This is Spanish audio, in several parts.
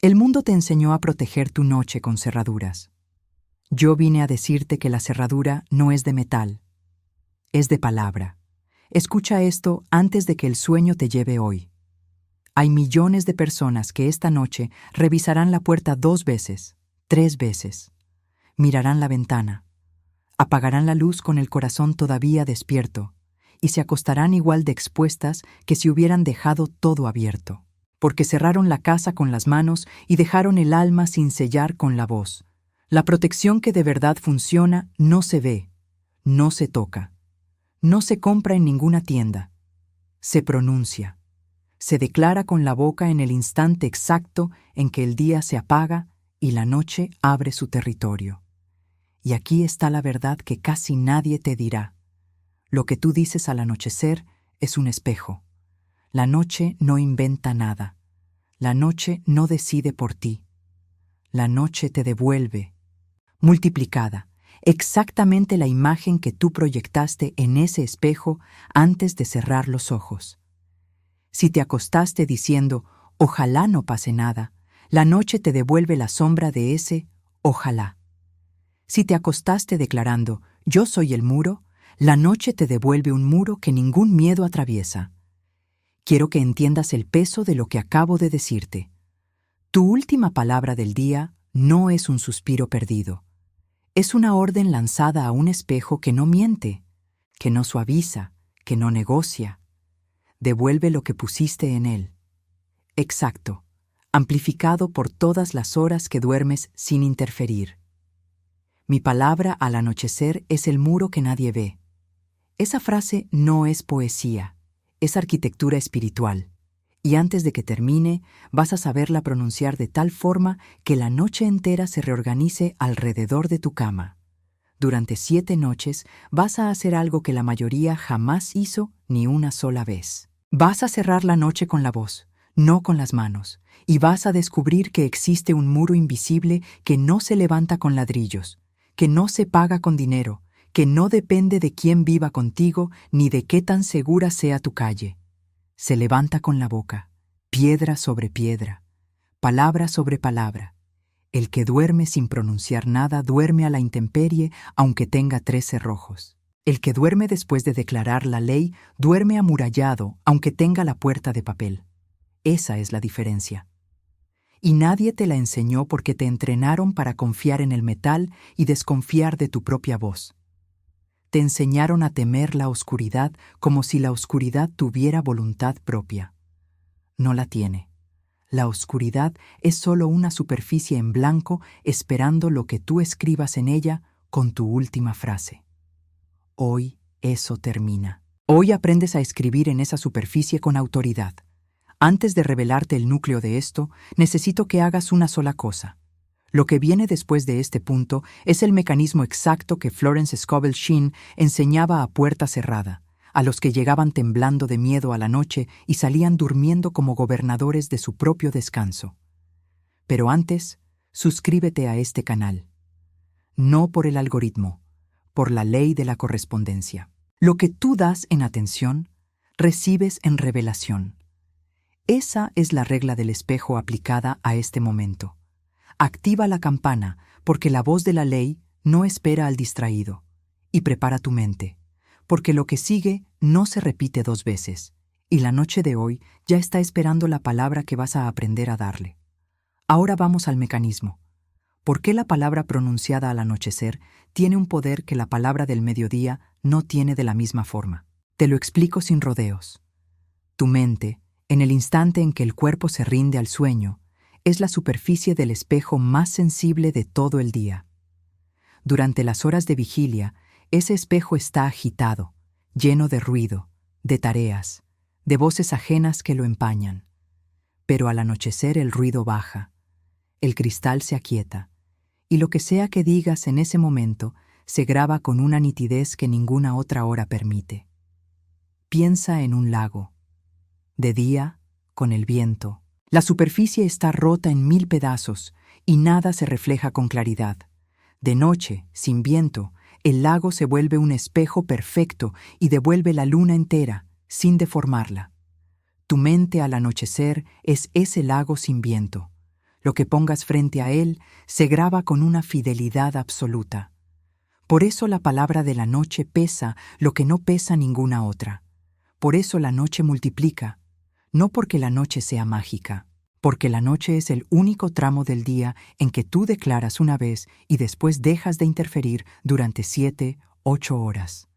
El mundo te enseñó a proteger tu noche con cerraduras. Yo vine a decirte que la cerradura no es de metal, es de palabra. Escucha esto antes de que el sueño te lleve hoy. Hay millones de personas que esta noche revisarán la puerta 2 veces, 3 veces. Mirarán la ventana, apagarán la luz con el corazón todavía despierto y se acostarán igual de expuestas que si hubieran dejado todo abierto, porque cerraron la casa con las manos y dejaron el alma sin sellar con la voz. La protección que de verdad funciona no se ve, no se toca, no se compra en ninguna tienda, se pronuncia, se declara con la boca en el instante exacto en que el día se apaga y la noche abre su territorio. Y aquí está la verdad que casi nadie te dirá. Lo que tú dices al anochecer es un espejo. La noche no inventa nada. La noche no decide por ti. La noche te devuelve, multiplicada, exactamente la imagen que tú proyectaste en ese espejo antes de cerrar los ojos. Si te acostaste diciendo, ojalá no pase nada, la noche te devuelve la sombra de ese ojalá. Si te acostaste declarando, yo soy el muro, la noche te devuelve un muro que ningún miedo atraviesa. Quiero que entiendas el peso de lo que acabo de decirte. Tu última palabra del día no es un suspiro perdido. Es una orden lanzada a un espejo que no miente, que no suaviza, que no negocia. Devuelve lo que pusiste en él. Exacto, amplificado por todas las horas que duermes sin interferir. Mi palabra al anochecer es el muro que nadie ve. Esa frase no es poesía, es arquitectura espiritual. Y antes de que termine, vas a saberla pronunciar de tal forma que la noche entera se reorganice alrededor de tu cama. Durante 7 noches vas a hacer algo que la mayoría jamás hizo ni una sola vez. Vas a cerrar la noche con la voz, no con las manos, y vas a descubrir que existe un muro invisible que no se levanta con ladrillos, que no se paga con dinero, que no depende de quién viva contigo ni de qué tan segura sea tu calle. Se levanta con la boca, piedra sobre piedra, palabra sobre palabra. El que duerme sin pronunciar nada duerme a la intemperie aunque tenga 3 cerrojos. El que duerme después de declarar la ley duerme amurallado aunque tenga la puerta de papel. Esa es la diferencia. Y nadie te la enseñó porque te entrenaron para confiar en el metal y desconfiar de tu propia voz. Te enseñaron a temer la oscuridad como si la oscuridad tuviera voluntad propia. No la tiene. La oscuridad es solo una superficie en blanco esperando lo que tú escribas en ella con tu última frase. Hoy eso termina. Hoy aprendes a escribir en esa superficie con autoridad. Antes de revelarte el núcleo de esto, necesito que hagas una sola cosa. Lo que viene después de este punto es el mecanismo exacto que Florence Scovel Shinn enseñaba a puerta cerrada, a los que llegaban temblando de miedo a la noche y salían durmiendo como gobernadores de su propio descanso. Pero antes, suscríbete a este canal. No por el algoritmo, por la ley de la correspondencia. Lo que tú das en atención, recibes en revelación. Esa es la regla del espejo aplicada a este momento. Activa la campana, porque la voz de la ley no espera al distraído. Y prepara tu mente, porque lo que sigue no se repite 2 veces, y la noche de hoy ya está esperando la palabra que vas a aprender a darle. Ahora vamos al mecanismo. ¿Por qué la palabra pronunciada al anochecer tiene un poder que la palabra del mediodía no tiene de la misma forma? Te lo explico sin rodeos. Tu mente, en el instante en que el cuerpo se rinde al sueño, es la superficie del espejo más sensible de todo el día. Durante las horas de vigilia, ese espejo está agitado, lleno de ruido, de tareas, de voces ajenas que lo empañan. Pero al anochecer el ruido baja, el cristal se aquieta, y lo que sea que digas en ese momento se graba con una nitidez que ninguna otra hora permite. Piensa en un lago. De día, con el viento, la superficie está rota en 1000 pedazos y nada se refleja con claridad. De noche, sin viento, el lago se vuelve un espejo perfecto y devuelve la luna entera, sin deformarla. Tu mente al anochecer es ese lago sin viento. Lo que pongas frente a él se graba con una fidelidad absoluta. Por eso la palabra de la noche pesa lo que no pesa ninguna otra. Por eso la noche multiplica, no porque la noche sea mágica, porque la noche es el único tramo del día en que tú declaras una vez y después dejas de interferir durante 7, 8 horas.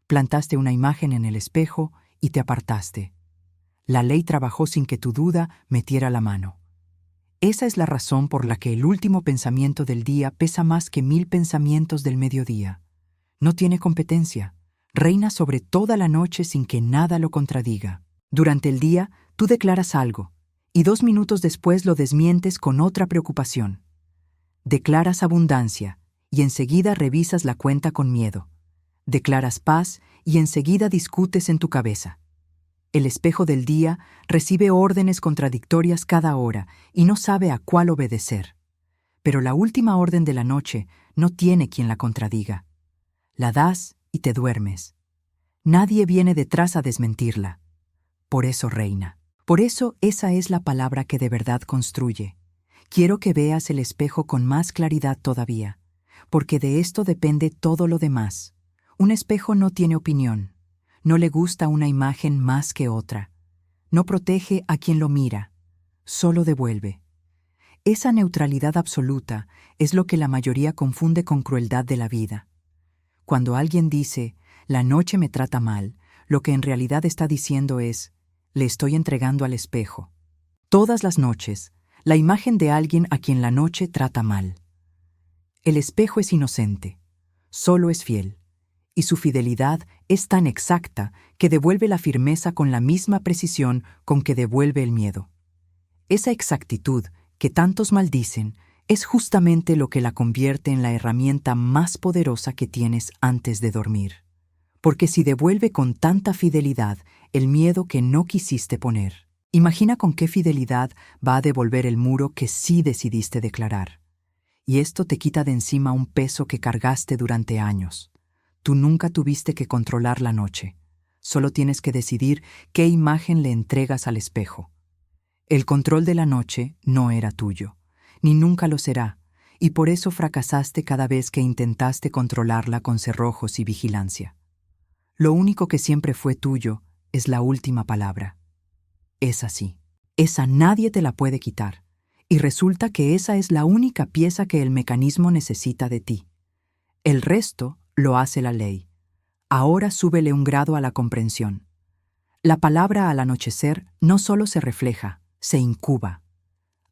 Plantaste una imagen en el espejo y te apartaste. La ley trabajó sin que tu duda metiera la mano. Esa es la razón por la que el último pensamiento del día pesa más que 1000 pensamientos del mediodía. No tiene competencia. Reina sobre toda la noche sin que nada lo contradiga. Durante el día, tú declaras algo, y 2 minutos después lo desmientes con otra preocupación. Declaras abundancia, y enseguida revisas la cuenta con miedo. Declaras paz, y enseguida discutes en tu cabeza. El espejo del día recibe órdenes contradictorias cada hora y no sabe a cuál obedecer. Pero la última orden de la noche no tiene quien la contradiga. La das y te duermes. Nadie viene detrás a desmentirla. Por eso reina. Por eso esa es la palabra que de verdad construye. Quiero que veas el espejo con más claridad todavía, porque de esto depende todo lo demás. Un espejo no tiene opinión. No le gusta una imagen más que otra. No protege a quien lo mira, solo devuelve. Esa neutralidad absoluta es lo que la mayoría confunde con crueldad de la vida. Cuando alguien dice, la noche me trata mal, lo que en realidad está diciendo es, le estoy entregando al espejo. Todas las noches, la imagen de alguien a quien la noche trata mal. El espejo es inocente, solo es fiel. Y su fidelidad es tan exacta que devuelve la firmeza con la misma precisión con que devuelve el miedo. Esa exactitud que tantos maldicen es justamente lo que la convierte en la herramienta más poderosa que tienes antes de dormir. Porque si devuelve con tanta fidelidad el miedo que no quisiste poner, imagina con qué fidelidad va a devolver el muro que sí decidiste declarar. Y esto te quita de encima un peso que cargaste durante años. Tú nunca tuviste que controlar la noche. Solo tienes que decidir qué imagen le entregas al espejo. El control de la noche no era tuyo, ni nunca lo será, y por eso fracasaste cada vez que intentaste controlarla con cerrojos y vigilancia. Lo único que siempre fue tuyo es la última palabra. Es así. Esa nadie te la puede quitar, y resulta que esa es la única pieza que el mecanismo necesita de ti. El resto lo hace la ley. Ahora súbele un grado a la comprensión. La palabra al anochecer no solo se refleja, se incuba.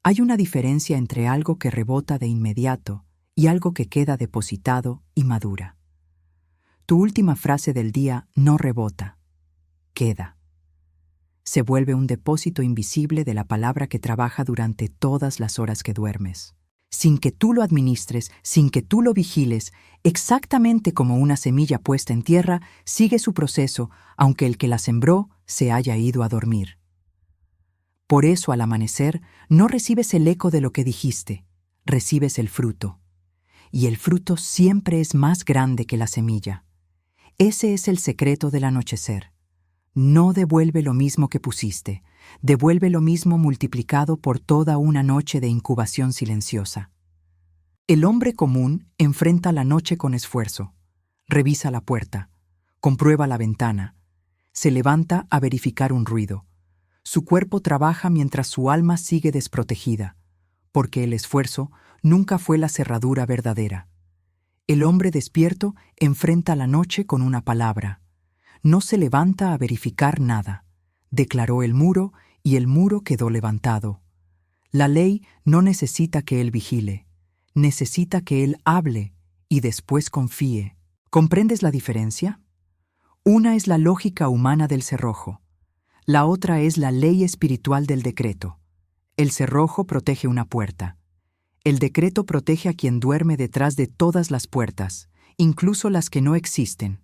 Hay una diferencia entre algo que rebota de inmediato y algo que queda depositado y madura. Tu última frase del día no rebota, queda. Se vuelve un depósito invisible de la palabra que trabaja durante todas las horas que duermes. Sin que tú lo administres, sin que tú lo vigiles, exactamente como una semilla puesta en tierra, sigue su proceso, aunque el que la sembró se haya ido a dormir. Por eso al amanecer no recibes el eco de lo que dijiste, recibes el fruto. Y el fruto siempre es más grande que la semilla. Ese es el secreto del anochecer. No devuelve lo mismo que pusiste, devuelve lo mismo multiplicado por toda una noche de incubación silenciosa. El hombre común enfrenta la noche con esfuerzo, revisa la puerta, comprueba la ventana, se levanta a verificar un ruido. Su cuerpo trabaja mientras su alma sigue desprotegida, porque el esfuerzo nunca fue la cerradura verdadera. El hombre despierto enfrenta la noche con una palabra. No se levanta a verificar nada. Declaró el muro y el muro quedó levantado. La ley no necesita que él vigile, necesita que él hable y después confíe. ¿Comprendes la diferencia? Una es la lógica humana del cerrojo. La otra es la ley espiritual del decreto. El cerrojo protege una puerta. El decreto protege a quien duerme detrás de todas las puertas, incluso las que no existen.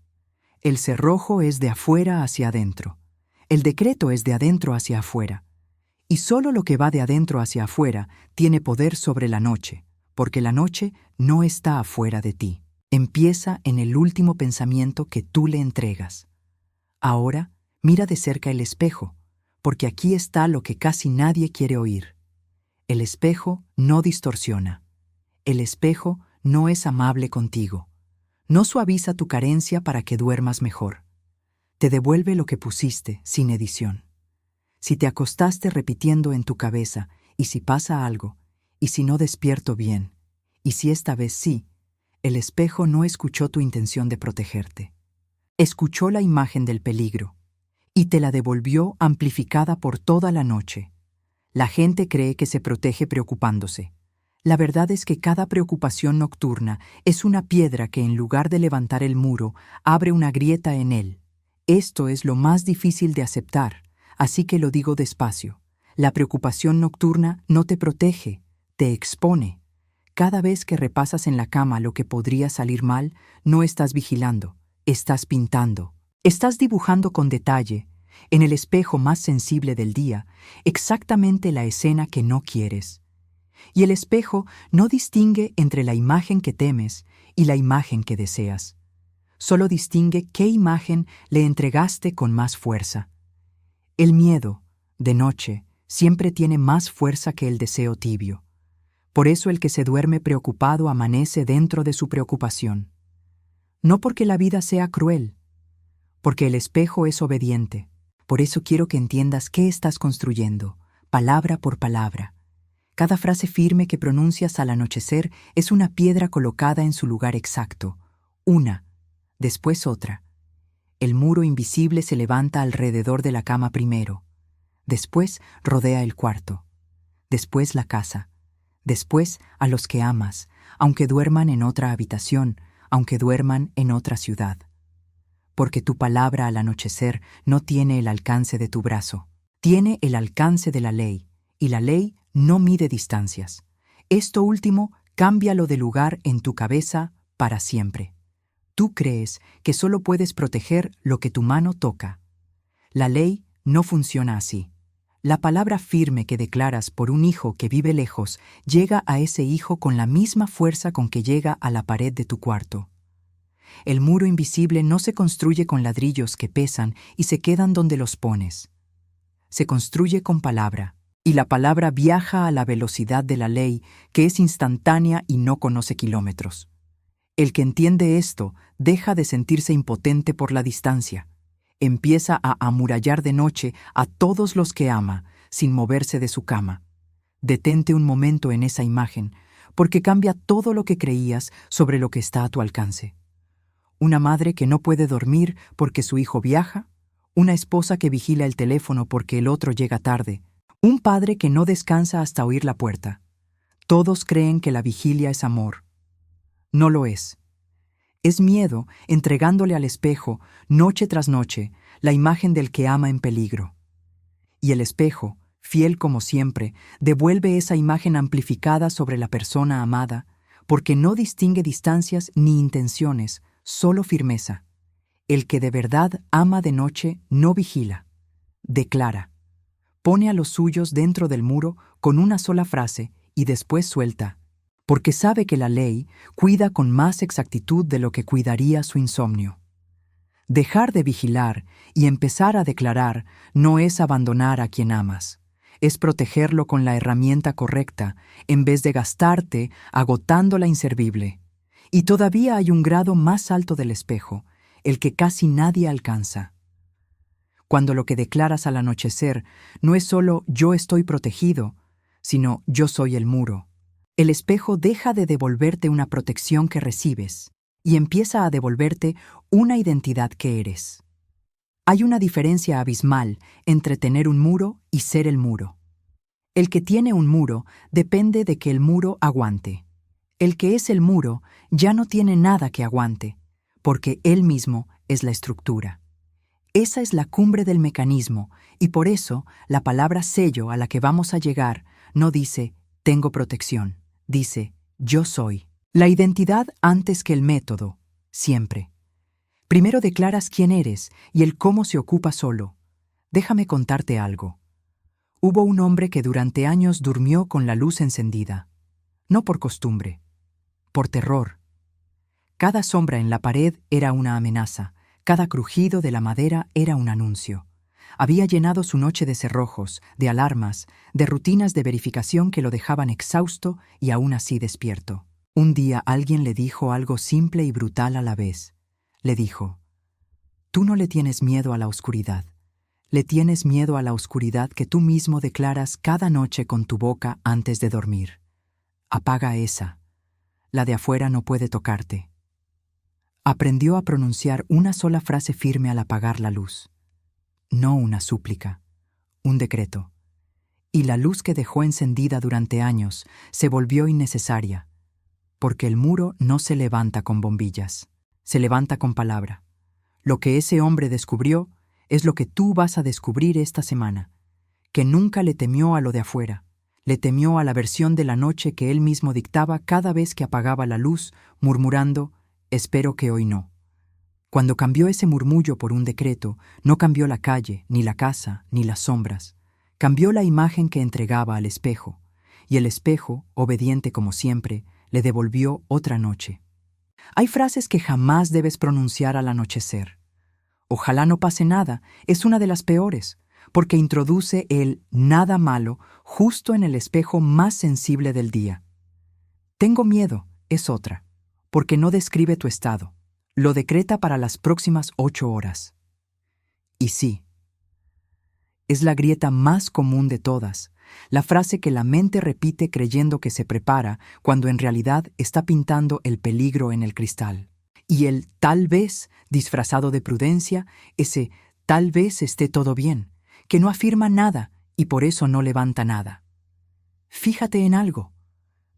El cerrojo es de afuera hacia adentro. El decreto es de adentro hacia afuera. Y solo lo que va de adentro hacia afuera tiene poder sobre la noche, porque la noche no está afuera de ti. Empieza en el último pensamiento que tú le entregas. Ahora, mira de cerca el espejo, porque aquí está lo que casi nadie quiere oír. El espejo no distorsiona. El espejo no es amable contigo. No suaviza tu carencia para que duermas mejor. Te devuelve lo que pusiste sin edición. Si te acostaste repitiendo en tu cabeza, y si pasa algo, y si no despierto bien, y si esta vez sí, el espejo no escuchó tu intención de protegerte. Escuchó la imagen del peligro, y te la devolvió amplificada por toda la noche. La gente cree que se protege preocupándose. La verdad es que cada preocupación nocturna es una piedra que en lugar de levantar el muro, abre una grieta en él. Esto es lo más difícil de aceptar, así que lo digo despacio. La preocupación nocturna no te protege, te expone. Cada vez que repasas en la cama lo que podría salir mal, no estás vigilando, estás pintando. Estás dibujando con detalle, en el espejo más sensible del día, exactamente la escena que no quieres. Y el espejo no distingue entre la imagen que temes y la imagen que deseas. Solo distingue qué imagen le entregaste con más fuerza. El miedo, de noche, siempre tiene más fuerza que el deseo tibio. Por eso el que se duerme preocupado amanece dentro de su preocupación. No porque la vida sea cruel, porque el espejo es obediente. Por eso quiero que entiendas qué estás construyendo, palabra por palabra. Cada frase firme que pronuncias al anochecer es una piedra colocada en su lugar exacto. Una, después otra. El muro invisible se levanta alrededor de la cama primero. Después rodea el cuarto. Después la casa. Después a los que amas, aunque duerman en otra habitación, aunque duerman en otra ciudad. Porque tu palabra al anochecer no tiene el alcance de tu brazo. Tiene el alcance de la ley, y la ley no mide distancias. Esto último, cámbialo de lugar en tu cabeza para siempre. Tú crees que solo puedes proteger lo que tu mano toca. La ley no funciona así. La palabra firme que declaras por un hijo que vive lejos llega a ese hijo con la misma fuerza con que llega a la pared de tu cuarto. El muro invisible no se construye con ladrillos que pesan y se quedan donde los pones. Se construye con palabra. Y la palabra viaja a la velocidad de la ley, que es instantánea y no conoce kilómetros. El que entiende esto deja de sentirse impotente por la distancia. Empieza a amurallar de noche a todos los que ama, sin moverse de su cama. Detente un momento en esa imagen, porque cambia todo lo que creías sobre lo que está a tu alcance. Una madre que no puede dormir porque su hijo viaja, una esposa que vigila el teléfono porque el otro llega tarde, un padre que no descansa hasta oír la puerta. Todos creen que la vigilia es amor. No lo es. Es miedo entregándole al espejo, noche tras noche, la imagen del que ama en peligro. Y el espejo, fiel como siempre, devuelve esa imagen amplificada sobre la persona amada, porque no distingue distancias ni intenciones, solo firmeza. El que de verdad ama de noche no vigila, declara. Pone a los suyos dentro del muro con una sola frase y después suelta, porque sabe que la ley cuida con más exactitud de lo que cuidaría su insomnio. Dejar de vigilar y empezar a declarar no es abandonar a quien amas, es protegerlo con la herramienta correcta en vez de gastarte agotando la inservible. Y todavía hay un grado más alto del espejo, el que casi nadie alcanza. Cuando lo que declaras al anochecer no es solo yo estoy protegido, sino yo soy el muro. El espejo deja de devolverte una protección que recibes y empieza a devolverte una identidad que eres. Hay una diferencia abismal entre tener un muro y ser el muro. El que tiene un muro depende de que el muro aguante. El que es el muro ya no tiene nada que aguante, porque él mismo es la estructura. Esa es la cumbre del mecanismo, y por eso la palabra sello a la que vamos a llegar no dice tengo protección, dice yo soy. La identidad antes que el método, siempre. Primero declaras quién eres y el cómo se ocupa solo. Déjame contarte algo. Hubo un hombre que durante años durmió con la luz encendida, no por costumbre, por terror. Cada sombra en la pared era una amenaza. Cada crujido de la madera era un anuncio. Había llenado su noche de cerrojos, de alarmas, de rutinas de verificación que lo dejaban exhausto y aún así despierto. Un día alguien le dijo algo simple y brutal a la vez. Le dijo: «Tú no le tienes miedo a la oscuridad. Le tienes miedo a la oscuridad que tú mismo declaras cada noche con tu boca antes de dormir. Apaga esa. La de afuera no puede tocarte». Aprendió a pronunciar una sola frase firme al apagar la luz. No una súplica, un decreto. Y la luz que dejó encendida durante años se volvió innecesaria, porque el muro no se levanta con bombillas, se levanta con palabra. Lo que ese hombre descubrió es lo que tú vas a descubrir esta semana, que nunca le temió a lo de afuera, le temió a la versión de la noche que él mismo dictaba cada vez que apagaba la luz, murmurando: «Espero que hoy no». Cuando cambió ese murmullo por un decreto, no cambió la calle, ni la casa, ni las sombras. Cambió la imagen que entregaba al espejo, y el espejo, obediente como siempre, le devolvió otra noche. Hay frases que jamás debes pronunciar al anochecer. «Ojalá no pase nada» es una de las peores, porque introduce el «nada malo» justo en el espejo más sensible del día. «Tengo miedo» es otra, porque no describe tu estado. Lo decreta para las próximas 8 horas. Y sí, es la grieta más común de todas, la frase que la mente repite creyendo que se prepara cuando en realidad está pintando el peligro en el cristal. Y el tal vez, disfrazado de prudencia, ese tal vez esté todo bien, que no afirma nada y por eso no levanta nada. Fíjate en algo.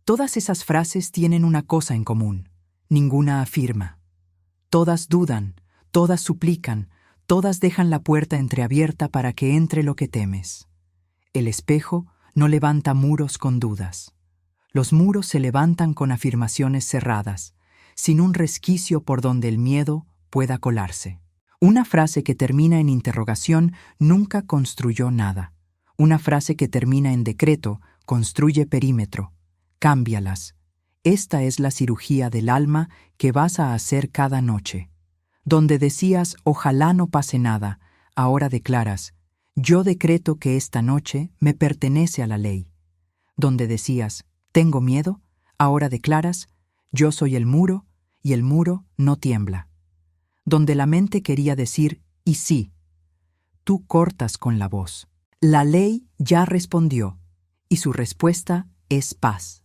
Todas esas frases tienen una cosa en común: ninguna afirma. Todas dudan, todas suplican, todas dejan la puerta entreabierta para que entre lo que temes. El espejo no levanta muros con dudas. Los muros se levantan con afirmaciones cerradas, sin un resquicio por donde el miedo pueda colarse. Una frase que termina en interrogación nunca construyó nada. Una frase que termina en decreto construye perímetro. Cámbialas. Esta es la cirugía del alma que vas a hacer cada noche. Donde decías «ojalá no pase nada», ahora declaras «yo decreto que esta noche me pertenece a la ley». Donde decías «tengo miedo», ahora declaras «yo soy el muro y el muro no tiembla». Donde la mente quería decir «y sí», tú cortas con la voz. La ley ya respondió, y su respuesta es paz.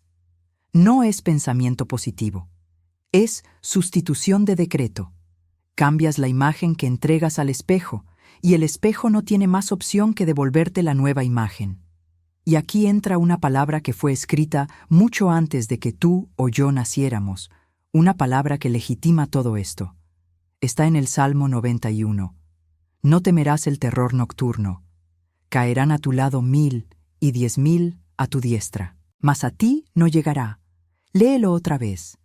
No es pensamiento positivo, es sustitución de decreto. Cambias la imagen que entregas al espejo, y el espejo no tiene más opción que devolverte la nueva imagen. Y aquí entra una palabra que fue escrita mucho antes de que tú o yo naciéramos, una palabra que legitima todo esto. Está en el Salmo 91. No temerás el terror nocturno. Caerán a tu lado 1000 y 10.000 a tu diestra, mas a ti no llegará. Léelo otra vez.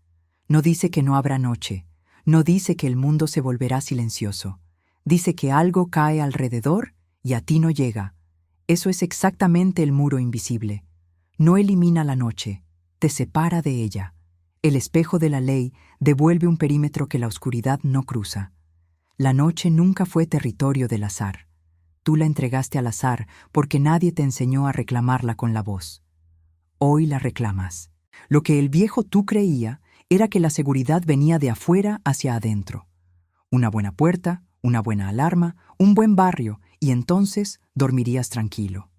No dice que no habrá noche, no dice que el mundo se volverá silencioso. Dice que algo cae alrededor y a ti no llega. Eso es exactamente el muro invisible. No elimina la noche, te separa de ella. El espejo de la ley devuelve un perímetro que la oscuridad no cruza. La noche nunca fue territorio del azar. Tú la entregaste al azar porque nadie te enseñó a reclamarla con la voz. Hoy la reclamas. Lo que el viejo tú creía era que la seguridad venía de afuera hacia adentro. Una buena puerta, una buena alarma, un buen barrio, y entonces dormirías tranquilo.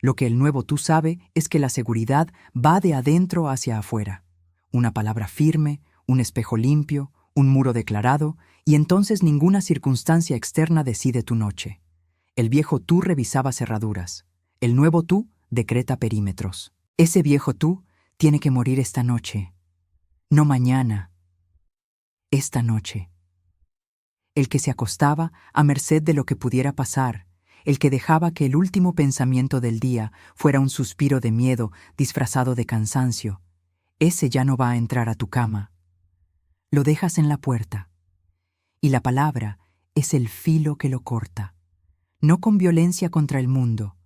Lo que el nuevo tú sabe es que la seguridad va de adentro hacia afuera. Una palabra firme, un espejo limpio, un muro declarado, y entonces ninguna circunstancia externa decide tu noche. El viejo tú revisaba cerraduras. El nuevo tú decreta perímetros. Ese viejo tú tiene que morir esta noche. No mañana. Esta noche. El que se acostaba a merced de lo que pudiera pasar, el que dejaba que el último pensamiento del día fuera un suspiro de miedo disfrazado de cansancio, ese ya no va a entrar a tu cama. Lo dejas en la puerta. Y la palabra es el filo que lo corta, no con violencia contra el mundo,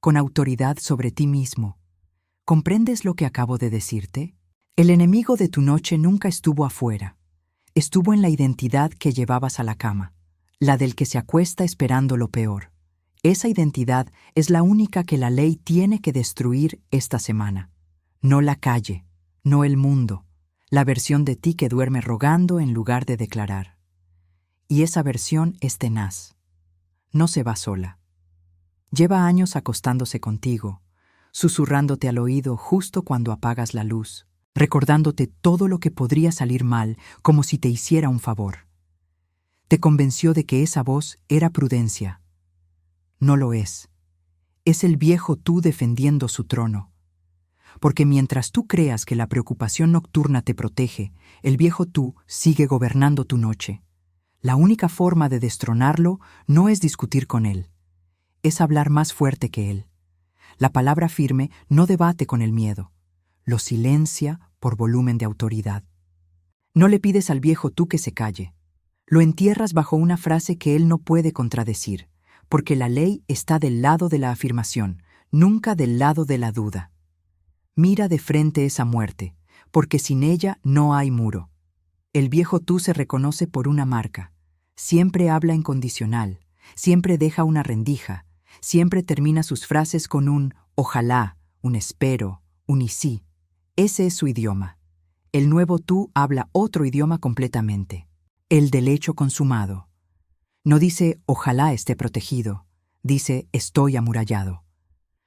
con autoridad sobre ti mismo. ¿Comprendes lo que acabo de decirte? El enemigo de tu noche nunca estuvo afuera. Estuvo en la identidad que llevabas a la cama, la del que se acuesta esperando lo peor. Esa identidad es la única que la ley tiene que destruir esta semana. No la calle, no el mundo, la versión de ti que duerme rogando en lugar de declarar. Y esa versión es tenaz. No se va sola. Lleva años acostándose contigo, susurrándote al oído justo cuando apagas la luz, recordándote todo lo que podría salir mal como si te hiciera un favor. Te convenció de que esa voz era prudencia. No lo es. Es el viejo tú defendiendo su trono. Porque mientras tú creas que la preocupación nocturna te protege, el viejo tú sigue gobernando tu noche. La única forma de destronarlo no es discutir con él. Es hablar más fuerte que él. La palabra firme no debate con el miedo. Lo silencia por volumen de autoridad. No le pides al viejo tú que se calle. Lo entierras bajo una frase que él no puede contradecir, porque la ley está del lado de la afirmación, nunca del lado de la duda. Mira de frente esa muerte, porque sin ella no hay muro. El viejo tú se reconoce por una marca. Siempre habla en condicional, siempre deja una rendija, siempre termina sus frases con un ojalá, un espero, un y sí. Ese es su idioma. El nuevo tú habla otro idioma completamente, el del hecho consumado. No dice ojalá esté protegido, dice estoy amurallado.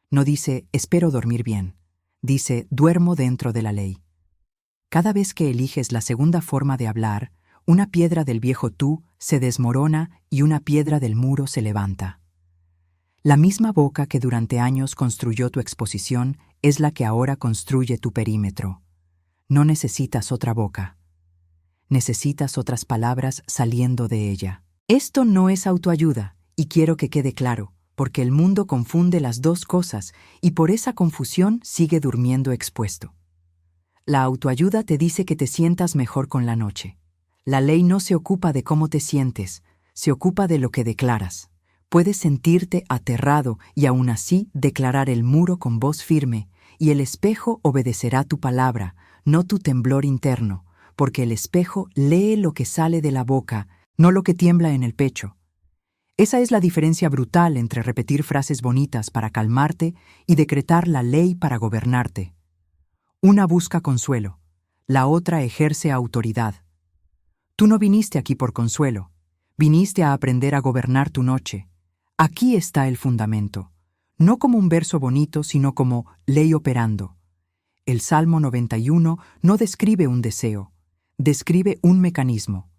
No dice espero dormir bien, dice duermo dentro de la ley. Cada vez que eliges la segunda forma de hablar, una piedra del viejo tú se desmorona y una piedra del muro se levanta. La misma boca que durante años construyó tu exposición es la que ahora construye tu perímetro. No necesitas otra boca. Necesitas otras palabras saliendo de ella. Esto no es autoayuda, y quiero que quede claro, porque el mundo confunde las dos cosas y por esa confusión sigue durmiendo expuesto. La autoayuda te dice que te sientas mejor con la noche. La ley no se ocupa de cómo te sientes, se ocupa de lo que declaras. Puedes sentirte aterrado y aún así declarar el muro con voz firme, y el espejo obedecerá tu palabra, no tu temblor interno, porque el espejo lee lo que sale de la boca, no lo que tiembla en el pecho. Esa es la diferencia brutal entre repetir frases bonitas para calmarte y decretar la ley para gobernarte. Una busca consuelo, la otra ejerce autoridad. Tú no viniste aquí por consuelo, viniste a aprender a gobernar tu noche. Aquí está el fundamento, no como un verso bonito, sino como ley operando. El Salmo 91 no describe un deseo, describe un mecanismo,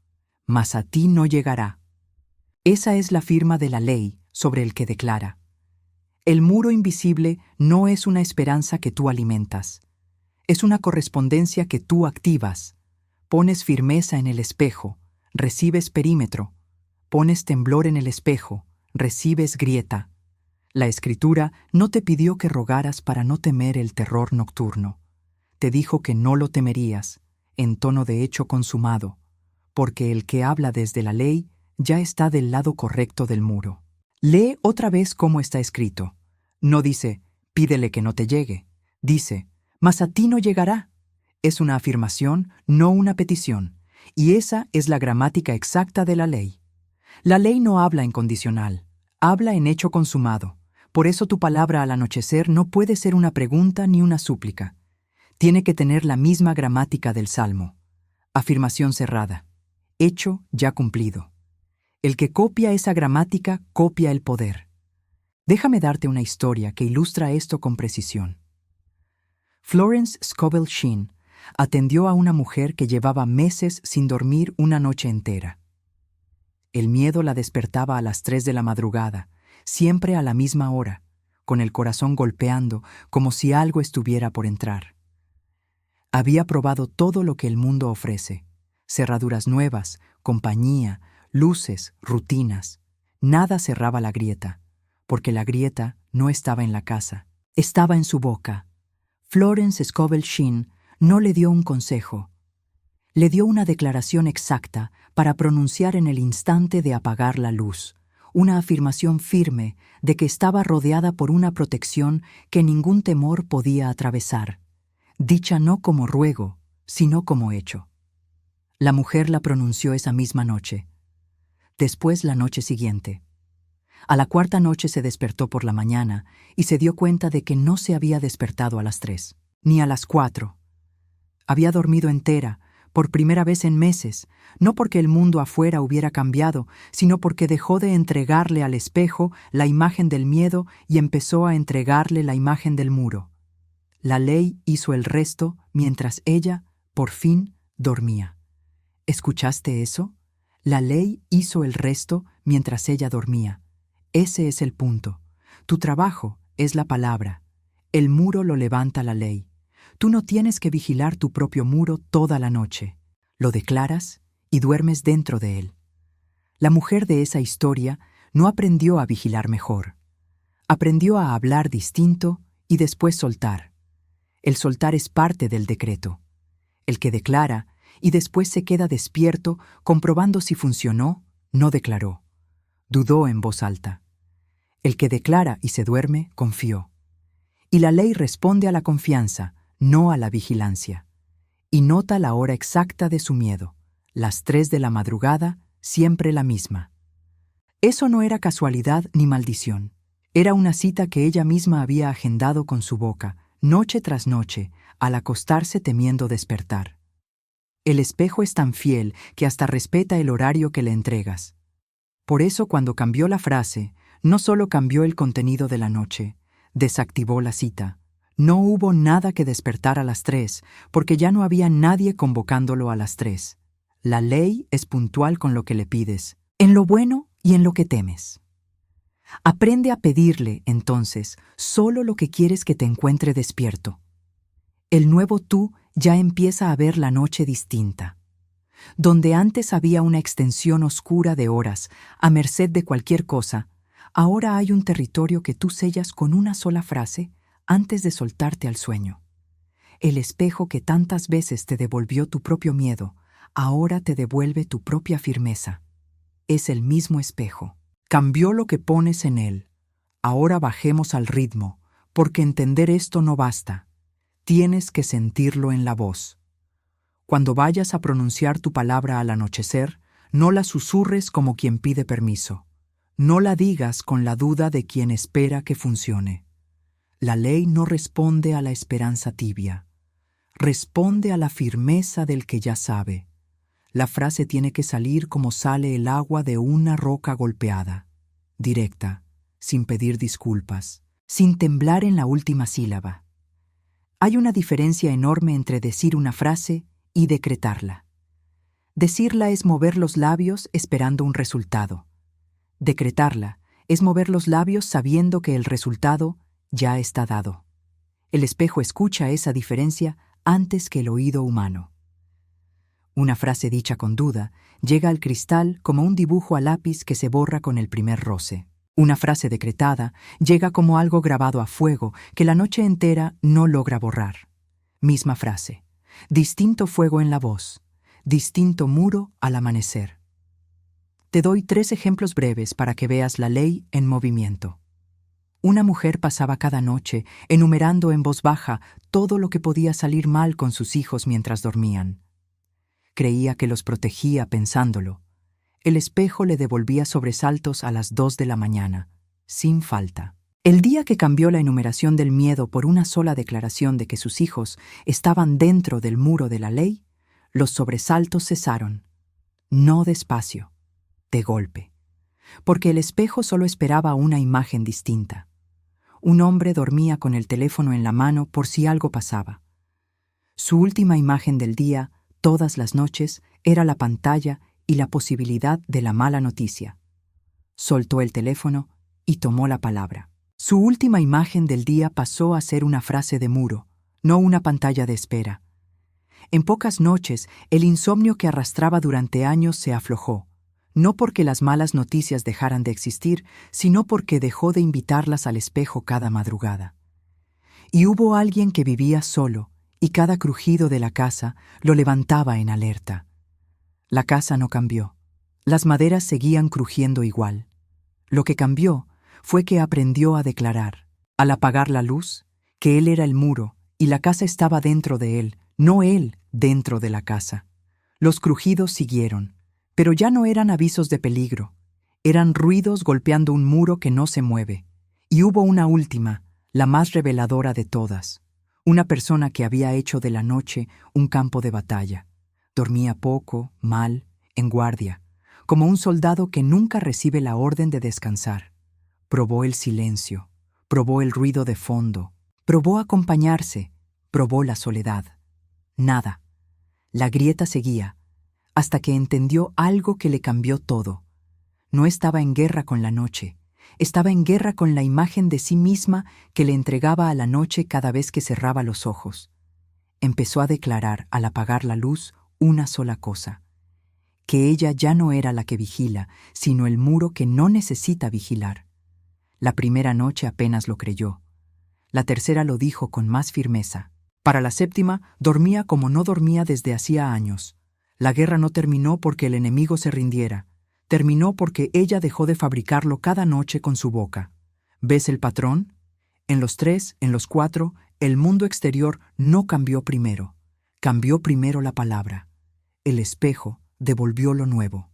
mas a ti no llegará. Esa es la firma de la ley sobre el que declara. El muro invisible no es una esperanza que tú alimentas, es una correspondencia que tú activas. Pones firmeza en el espejo, recibes perímetro. Pones temblor en el espejo, recibes grieta. La Escritura no te pidió que rogaras para no temer el terror nocturno. Te dijo que no lo temerías, en tono de hecho consumado, porque el que habla desde la ley ya está del lado correcto del muro. Lee otra vez cómo está escrito. No dice, pídele que no te llegue. Dice, mas a ti no llegará. Es una afirmación, no una petición, y esa es la gramática exacta de la ley. La ley no habla en condicional, habla en hecho consumado. Por eso tu palabra al anochecer no puede ser una pregunta ni una súplica. Tiene que tener la misma gramática del Salmo. Afirmación cerrada. Hecho ya cumplido. El que copia esa gramática copia el poder. Déjame darte una historia que ilustra esto con precisión. Florence Scovel Shinn atendió a una mujer que llevaba meses sin dormir una noche entera. El miedo la despertaba a las 3 de la madrugada, siempre a la misma hora, con el corazón golpeando como si algo estuviera por entrar. Había probado todo lo que el mundo ofrece: cerraduras nuevas, compañía, luces, rutinas. Nada cerraba la grieta, porque la grieta no estaba en la casa, estaba en su boca. Florence Scovel Shinn no le dio un consejo. Le dio una declaración exacta para pronunciar en el instante de apagar la luz, una afirmación firme de que estaba rodeada por una protección que ningún temor podía atravesar, dicha no como ruego, sino como hecho. La mujer la pronunció esa misma noche, después la noche siguiente. A la cuarta noche se despertó por la mañana y se dio cuenta de que no se había despertado a las 3, ni a las 4. Había dormido entera, por primera vez en meses, no porque el mundo afuera hubiera cambiado, sino porque dejó de entregarle al espejo la imagen del miedo y empezó a entregarle la imagen del muro. La ley hizo el resto mientras ella, por fin, dormía. ¿Escuchaste eso? La ley hizo el resto mientras ella dormía. Ese es el punto. Tu trabajo es la palabra. El muro lo levanta la ley. Tú no tienes que vigilar tu propio muro toda la noche. Lo declaras y duermes dentro de él. La mujer de esa historia no aprendió a vigilar mejor. Aprendió a hablar distinto y después soltar. El soltar es parte del decreto. El que declara y después se queda despierto comprobando si funcionó, no declaró. Dudó en voz alta. El que declara y se duerme, confió. Y la ley responde a la confianza, no a la vigilancia. Y nota la hora exacta de su miedo, las 3 de la madrugada, siempre la misma. Eso no era casualidad ni maldición. Era una cita que ella misma había agendado con su boca, noche tras noche, al acostarse temiendo despertar. El espejo es tan fiel que hasta respeta el horario que le entregas. Por eso cuando cambió la frase, no solo cambió el contenido de la noche, desactivó la cita. No hubo nada que despertar a las 3, porque ya no había nadie convocándolo a las 3. La ley es puntual con lo que le pides, en lo bueno y en lo que temes. Aprende a pedirle, entonces, solo lo que quieres que te encuentre despierto. El nuevo tú ya empieza a ver la noche distinta. Donde antes había una extensión oscura de horas, a merced de cualquier cosa, ahora hay un territorio que tú sellas con una sola frase antes de soltarte al sueño. El espejo que tantas veces te devolvió tu propio miedo, ahora te devuelve tu propia firmeza. Es el mismo espejo. Cambió lo que pones en él. Ahora bajemos al ritmo, porque entender esto no basta. Tienes que sentirlo en la voz. Cuando vayas a pronunciar tu palabra al anochecer, no la susurres como quien pide permiso. No la digas con la duda de quien espera que funcione. La ley no responde a la esperanza tibia. Responde a la firmeza del que ya sabe. La frase tiene que salir como sale el agua de una roca golpeada, directa, sin pedir disculpas, sin temblar en la última sílaba. Hay una diferencia enorme entre decir una frase y decretarla. Decirla es mover los labios esperando un resultado. Decretarla es mover los labios sabiendo que el resultado ya está dado. El espejo escucha esa diferencia antes que el oído humano. Una frase dicha con duda llega al cristal como un dibujo a lápiz que se borra con el primer roce. Una frase decretada llega como algo grabado a fuego que la noche entera no logra borrar. Misma frase, distinto fuego en la voz, distinto muro al amanecer. Te doy 3 ejemplos breves para que veas la ley en movimiento. Una mujer pasaba cada noche enumerando en voz baja todo lo que podía salir mal con sus hijos mientras dormían. Creía que los protegía pensándolo. El espejo le devolvía sobresaltos a las 2 de la mañana, sin falta. El día que cambió la enumeración del miedo por una sola declaración de que sus hijos estaban dentro del muro de la ley, los sobresaltos cesaron. No despacio, de golpe. Porque el espejo solo esperaba una imagen distinta. Un hombre dormía con el teléfono en la mano por si algo pasaba. Su última imagen del día, todas las noches, era la pantalla y la posibilidad de la mala noticia. Soltó el teléfono y tomó la palabra. Su última imagen del día pasó a ser una frase de muro, no una pantalla de espera. En pocas noches, el insomnio que arrastraba durante años se aflojó, no porque las malas noticias dejaran de existir, sino porque dejó de invitarlas al espejo cada madrugada. Y hubo alguien que vivía solo, y cada crujido de la casa lo levantaba en alerta. La casa no cambió. Las maderas seguían crujiendo igual. Lo que cambió fue que aprendió a declarar, al apagar la luz, que él era el muro y la casa estaba dentro de él, no él dentro de la casa. Los crujidos siguieron, pero ya no eran avisos de peligro. Eran ruidos golpeando un muro que no se mueve. Y hubo una última, la más reveladora de todas. Una persona que había hecho de la noche un campo de batalla. Dormía poco, mal, en guardia, como un soldado que nunca recibe la orden de descansar. Probó el silencio, probó el ruido de fondo, probó acompañarse, probó la soledad. Nada. La grieta seguía, hasta que entendió algo que le cambió todo. No estaba en guerra con la noche, estaba en guerra con la imagen de sí misma que le entregaba a la noche cada vez que cerraba los ojos. Empezó a declarar, al apagar la luz, una sola cosa: que ella ya no era la que vigila, sino el muro que no necesita vigilar. La primera noche apenas lo creyó. La tercera lo dijo con más firmeza. Para la séptima, dormía como no dormía desde hacía años. La guerra no terminó porque el enemigo se rindiera. Terminó porque ella dejó de fabricarlo cada noche con su boca. ¿Ves el patrón? En los 3, en los 4, el mundo exterior no cambió primero. Cambió primero la palabra. El espejo devolvió lo nuevo.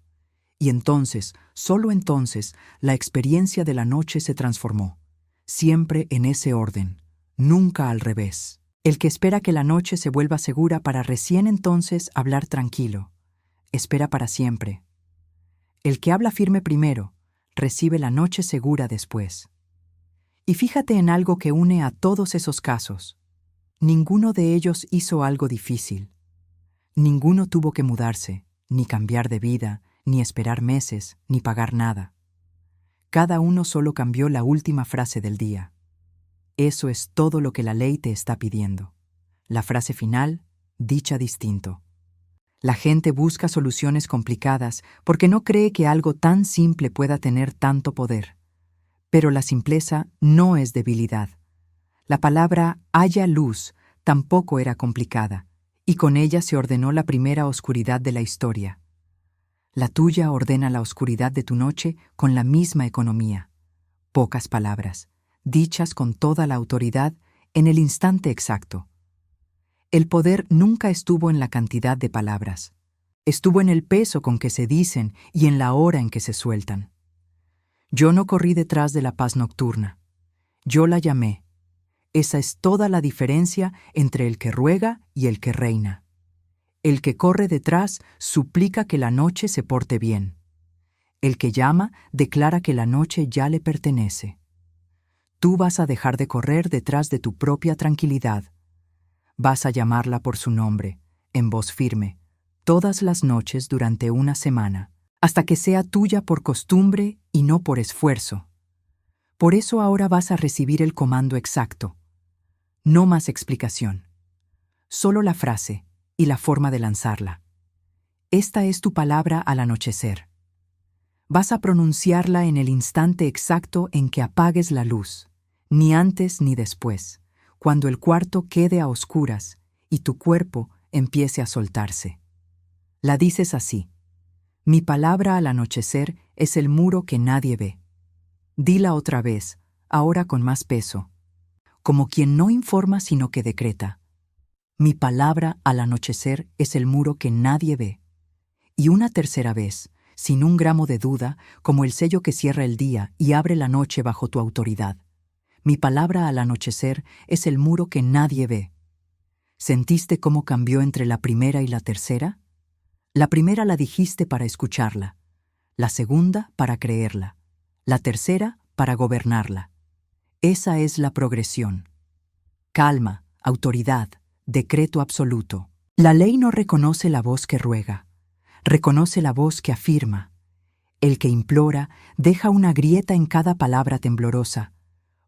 Y entonces, solo entonces, la experiencia de la noche se transformó. Siempre en ese orden, nunca al revés. El que espera que la noche se vuelva segura para recién entonces hablar tranquilo, espera para siempre. El que habla firme primero, recibe la noche segura después. Y fíjate en algo que une a todos esos casos. Ninguno de ellos hizo algo difícil. Ninguno tuvo que mudarse, ni cambiar de vida, ni esperar meses, ni pagar nada. Cada uno solo cambió la última frase del día. Eso es todo lo que la ley te está pidiendo. La frase final, dicha distinto. La gente busca soluciones complicadas porque no cree que algo tan simple pueda tener tanto poder. Pero la simpleza no es debilidad. La palabra haya luz tampoco era complicada, y con ella se ordenó la primera oscuridad de la historia. La tuya ordena la oscuridad de tu noche con la misma economía. Pocas palabras, dichas con toda la autoridad en el instante exacto. El poder nunca estuvo en la cantidad de palabras. Estuvo en el peso con que se dicen y en la hora en que se sueltan. Yo no corrí detrás de la paz nocturna. Yo la llamé. Esa es toda la diferencia entre el que ruega y el que reina. El que corre detrás suplica que la noche se porte bien. El que llama declara que la noche ya le pertenece. Tú vas a dejar de correr detrás de tu propia tranquilidad. Vas a llamarla por su nombre, en voz firme, todas las noches durante una semana, hasta que sea tuya por costumbre y no por esfuerzo. Por eso ahora vas a recibir el comando exacto. No más explicación. Solo la frase y la forma de lanzarla. Esta es tu palabra al anochecer. Vas a pronunciarla en el instante exacto en que apagues la luz, ni antes ni después, cuando el cuarto quede a oscuras y tu cuerpo empiece a soltarse. La dices así: mi palabra al anochecer es el muro que nadie ve. Dila otra vez, ahora con más peso, como quien no informa sino que decreta. Mi palabra al anochecer es el muro que nadie ve. Y una tercera vez, sin un gramo de duda, como el sello que cierra el día y abre la noche bajo tu autoridad. Mi palabra al anochecer es el muro que nadie ve. ¿Sentiste cómo cambió entre la primera y la tercera? La primera la dijiste para escucharla, la segunda para creerla, la tercera para gobernarla. Esa es la progresión. Calma, autoridad, decreto absoluto. La ley no reconoce la voz que ruega, reconoce la voz que afirma. El que implora deja una grieta en cada palabra temblorosa,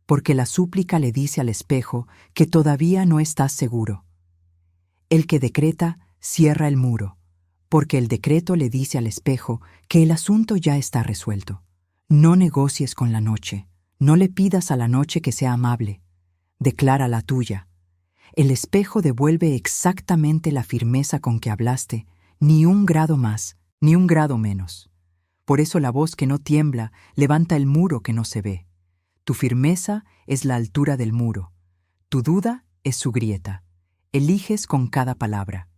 porque la súplica le dice al espejo que todavía no estás seguro. El que decreta cierra el muro, porque el decreto le dice al espejo que el asunto ya está resuelto. No negocies con la noche, no le pidas a la noche que sea amable, declara la tuya. El espejo devuelve exactamente la firmeza con que hablaste, ni un grado más, ni un grado menos. Por eso la voz que no tiembla levanta el muro que no se ve. Tu firmeza es la altura del muro, tu duda es su grieta. Eliges con cada palabra.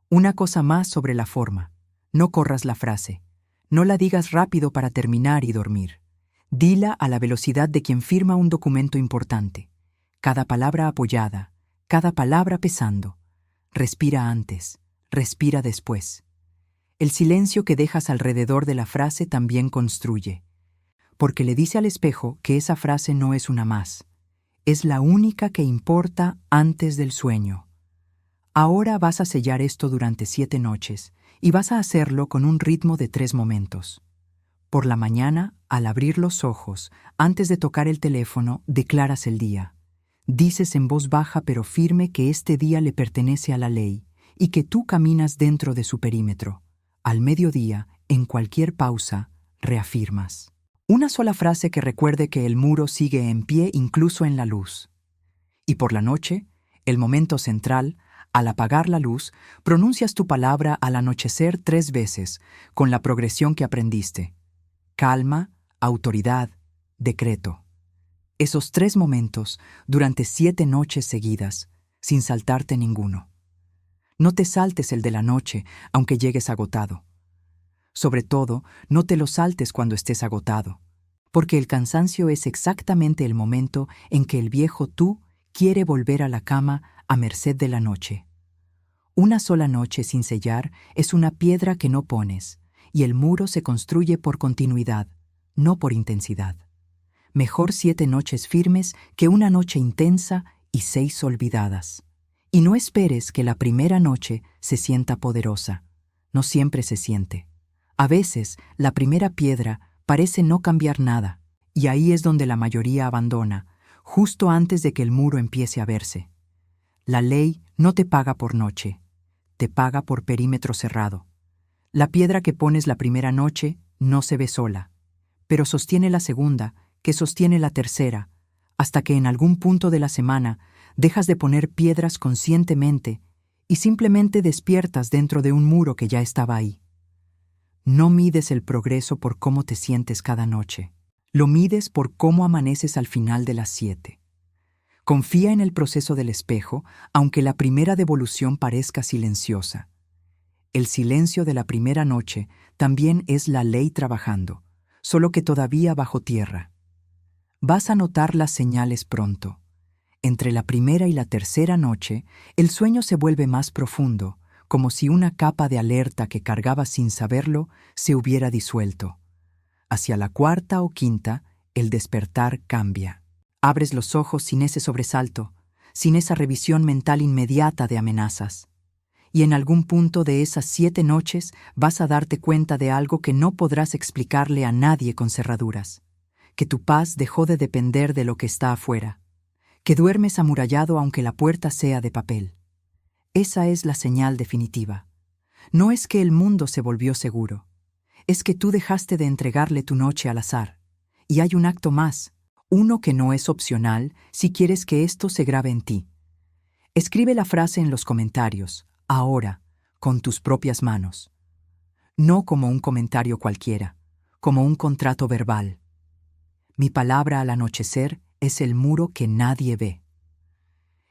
Una cosa más sobre la forma. No corras la frase. No la digas rápido para terminar y dormir. Dila a la velocidad de quien firma un documento importante. Cada palabra apoyada, cada palabra pesando. Respira antes, respira después. El silencio que dejas alrededor de la frase también construye, porque le dice al espejo que esa frase no es una más. Es la única que importa antes del sueño. Ahora vas a sellar esto durante 7 noches y vas a hacerlo con un ritmo de 3 momentos. Por la mañana, al abrir los ojos, antes de tocar el teléfono, declaras el día. Dices en voz baja pero firme que este día le pertenece a la ley y que tú caminas dentro de su perímetro. Al mediodía, en cualquier pausa, reafirmas. Una sola frase que recuerde que el muro sigue en pie incluso en la luz. Y por la noche, el momento central, al apagar la luz, pronuncias tu palabra al anochecer 3 veces, con la progresión que aprendiste. Calma, autoridad, decreto. Esos 3 momentos durante 7 noches seguidas, sin saltarte ninguno. No te saltes el de la noche, aunque llegues agotado. Sobre todo, no te lo saltes cuando estés agotado, porque el cansancio es exactamente el momento en que el viejo tú quiere volver a la cama a merced de la noche. Una sola noche sin sellar es una piedra que no pones, y el muro se construye por continuidad, no por intensidad. Mejor 7 noches firmes que una noche intensa y 6 olvidadas. Y no esperes que la primera noche se sienta poderosa. No siempre se siente. A veces, la primera piedra parece no cambiar nada, y ahí es donde la mayoría abandona, justo antes de que el muro empiece a verse. La ley no te paga por noche, te paga por perímetro cerrado. La piedra que pones la primera noche no se ve sola, pero sostiene la segunda, que sostiene la tercera, hasta que en algún punto de la semana dejas de poner piedras conscientemente y simplemente despiertas dentro de un muro que ya estaba ahí. No mides el progreso por cómo te sientes cada noche, lo mides por cómo amaneces al final de las 7. Confía en el proceso del espejo, aunque la primera devolución parezca silenciosa. El silencio de la primera noche también es la ley trabajando, solo que todavía bajo tierra. Vas a notar las señales pronto. Entre la primera y la tercera noche, el sueño se vuelve más profundo, como si una capa de alerta que cargabas sin saberlo se hubiera disuelto. Hacia la cuarta o quinta, el despertar cambia. Abres los ojos sin ese sobresalto, sin esa revisión mental inmediata de amenazas. Y en algún punto de esas 7 noches vas a darte cuenta de algo que no podrás explicarle a nadie con cerraduras. Que tu paz dejó de depender de lo que está afuera. Que duermes amurallado aunque la puerta sea de papel. Esa es la señal definitiva. No es que el mundo se volvió seguro. Es que tú dejaste de entregarle tu noche al azar. Y hay un acto más. Uno que no es opcional si quieres que esto se grabe en ti. Escribe la frase en los comentarios, ahora, con tus propias manos. No como un comentario cualquiera, como un contrato verbal. Mi palabra al anochecer es el muro que nadie ve.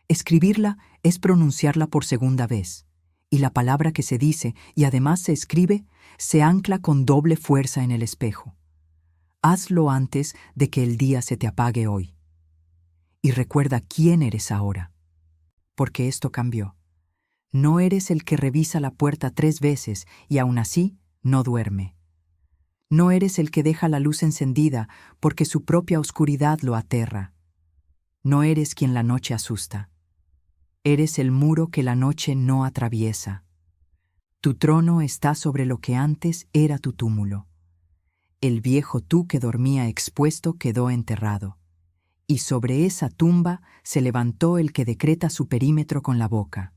Escribirla es pronunciarla por segunda vez, y la palabra que se dice y además se escribe se ancla con doble fuerza en el espejo. Hazlo antes de que el día se te apague hoy. Y recuerda quién eres ahora. Porque esto cambió. No eres el que revisa la puerta 3 veces y aún así no duerme. No eres el que deja la luz encendida porque su propia oscuridad lo aterra. No eres quien la noche asusta. Eres el muro que la noche no atraviesa. Tu trono está sobre lo que antes era tu túmulo. El viejo tú que dormía expuesto quedó enterrado, y sobre esa tumba se levantó el que decreta su perímetro con la boca.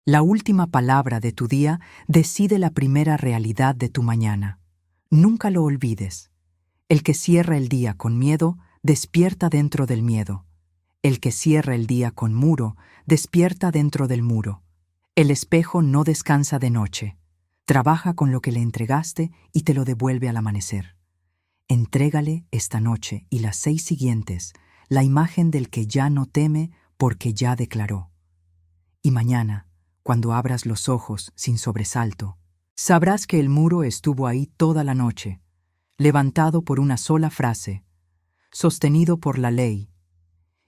La última palabra de tu día decide la primera realidad de tu mañana. Nunca lo olvides. El que cierra el día con miedo, despierta dentro del miedo. El que cierra el día con muro, despierta dentro del muro. El espejo no descansa de noche. Trabaja con lo que le entregaste y te lo devuelve al amanecer. Entrégale esta noche y las 6 siguientes la imagen del que ya no teme porque ya declaró. Y mañana, cuando abras los ojos sin sobresalto, Sabrás que el muro estuvo ahí toda la noche, levantado por una sola frase, sostenido por la ley,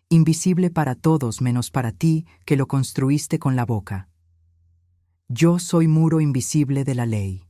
invisible para todos menos para ti que lo construiste con la boca. Yo soy muro invisible de la ley.